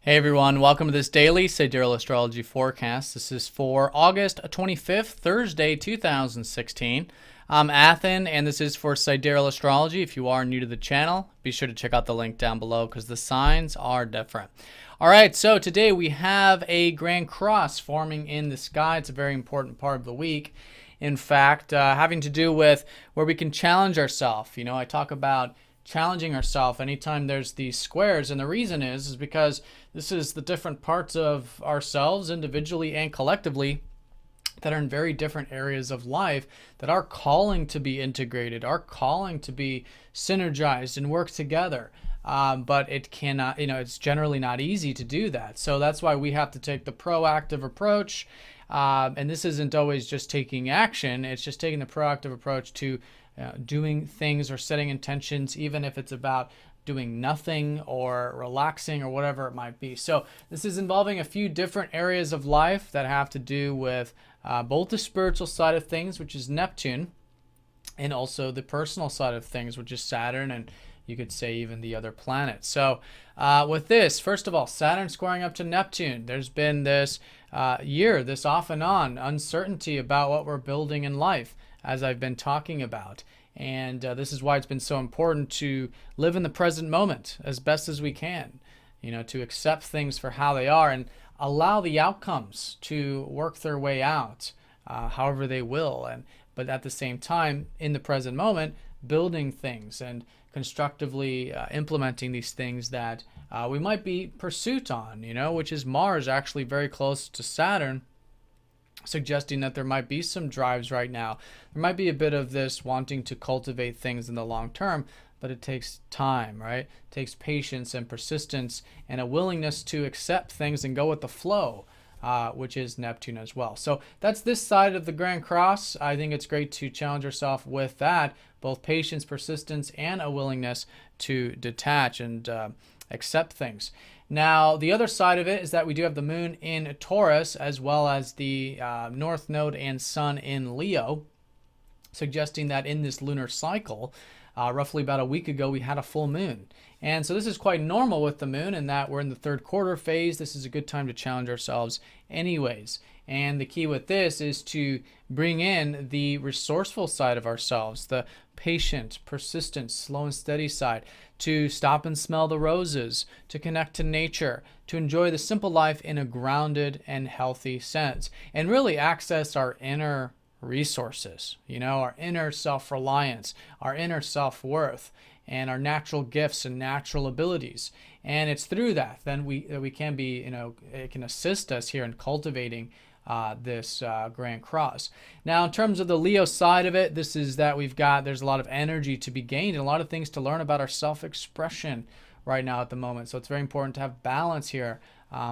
Hey everyone, welcome to this daily Sidereal Astrology forecast. This is for August 25th, Thursday, 2016. I'm Athen, and this is for Sidereal Astrology. If you are new to the channel, be sure to check out the link down below because the signs are different. All right, so today we have a Grand Cross forming in the sky. It's a very important part of the week. In fact, having to do with where we can challenge ourselves. You know, I talk about challenging ourselves anytime there's these squares, and the reason is because this is the different parts of ourselves individually and collectively that are in very different areas of life that are calling to be integrated, are calling to be synergized and work together. But it cannot, it's generally not easy to do that. So that's why we have to take the proactive approach. And this isn't always just taking action, it's just taking the proactive approach to doing things or setting intentions, even if it's about doing nothing or relaxing or whatever it might be. So this is involving a few different areas of life that have to do with both the spiritual side of things, which is Neptune, and also the personal side of things, which is Saturn, and you could say even the other planets. So with this, first of all, Saturn squaring up to Neptune, there's been this this off and on uncertainty about what we're building in life, as I've been talking about. And this is why it's been so important to live in the present moment as best as we can, to accept things for how they are and allow the outcomes to work their way out however they will. But at the same time, in the present moment, building things and constructively implementing these things that we might be pursuit on, which is Mars actually very close to Saturn, suggesting that there might be some drives right now. There might be a bit of this wanting to cultivate things in the long term, but it takes time, right? It takes patience and persistence and a willingness to accept things and go with the flow, which is Neptune as well. So that's this side of the Grand Cross. I think it's great to challenge yourself with that, both patience, persistence, and a willingness to detach and accept things. Now, the other side of it is that we do have the moon in Taurus, as well as the North Node and Sun in Leo, suggesting that in this lunar cycle, roughly about a week ago, we had a full moon. And so this is quite normal with the moon in that we're in the third quarter phase. This is a good time to challenge ourselves anyways. And the key with this is to bring in the resourceful side of ourselves, the patient, persistent, slow and steady side, to stop and smell the roses, to connect to nature, to enjoy the simple life in a grounded and healthy sense, and really access our inner resources, our inner self-reliance, our inner self-worth, and our natural gifts and natural abilities. And it's through that then we can be, it can assist us here in cultivating this Grand Cross. Now, in terms of the Leo side of it, this is that there's a lot of energy to be gained and a lot of things to learn about our self-expression right now at the moment. So it's very important to have balance here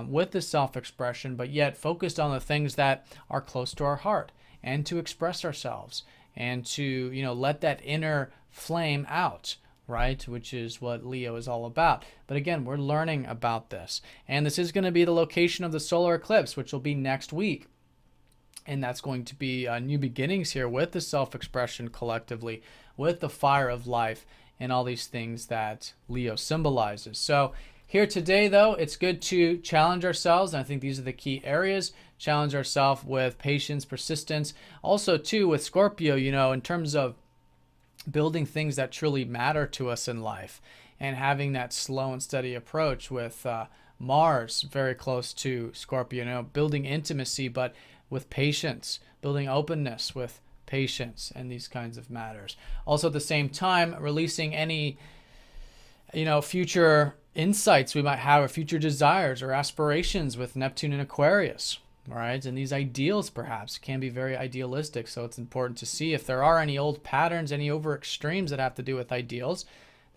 with the self-expression, but yet focused on the things that are close to our heart, and to express ourselves and to, let that inner flame out, right? Which is what Leo is all about. But again, we're learning about this. And this is going to be the location of the solar eclipse, which will be next week. And that's going to be new beginnings here with the self-expression collectively, with the fire of life and all these things that Leo symbolizes. So here today, though, it's good to challenge ourselves, and I think these are the key areas. Challenge ourselves with patience, persistence. Also, too, with Scorpio, in terms of building things that truly matter to us in life and having that slow and steady approach with Mars very close to Scorpio, building intimacy, but with patience, building openness with patience and these kinds of matters. Also, at the same time, releasing any future insights we might have, or future desires or aspirations with Neptune and Aquarius, right? And these ideals perhaps can be very idealistic. So it's important to see if there are any old patterns, any over extremes that have to do with ideals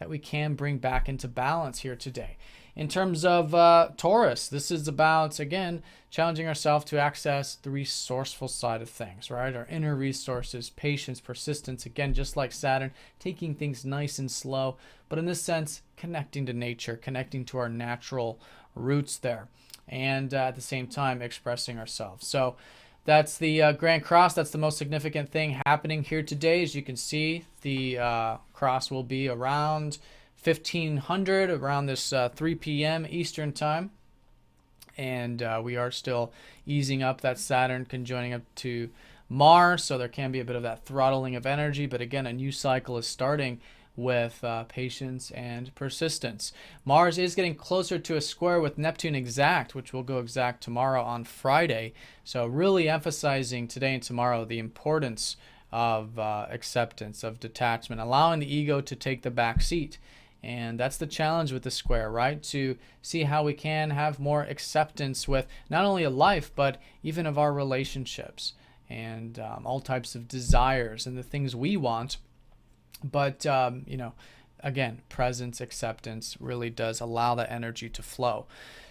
that we can bring back into balance here today. In terms of Taurus, this is about, again, challenging ourselves to access the resourceful side of things, right? Our inner resources, patience, persistence, again, just like Saturn, taking things nice and slow, but in this sense, connecting to nature, connecting to our natural roots there, and at the same time, expressing ourselves. So that's the Grand Cross. That's the most significant thing happening here today. As you can see, the cross will be around 1500, around this 3 p.m. Eastern time. And we are still easing up that Saturn conjoining up to Mars, so there can be a bit of that throttling of energy. But again, a new cycle is starting with patience and persistence. Mars is getting closer to a square with Neptune exact, which will go exact tomorrow on Friday. So really emphasizing today and tomorrow the importance of acceptance, of detachment, allowing the ego to take the back seat. And that's the challenge with the square, right? To see how we can have more acceptance with not only a life, but even of our relationships and all types of desires and the things we want. But, you know, again, presence, acceptance really does allow that energy to flow.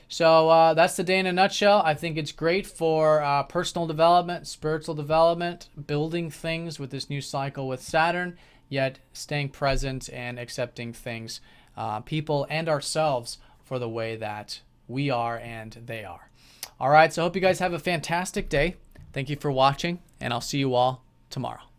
So that's the day in a nutshell. I think it's great for personal development, spiritual development, building things with this new cycle with Saturn, yet staying present and accepting things, people and ourselves for the way that we are and they are. All right, so I hope you guys have a fantastic day. Thank you for watching, and I'll see you all tomorrow.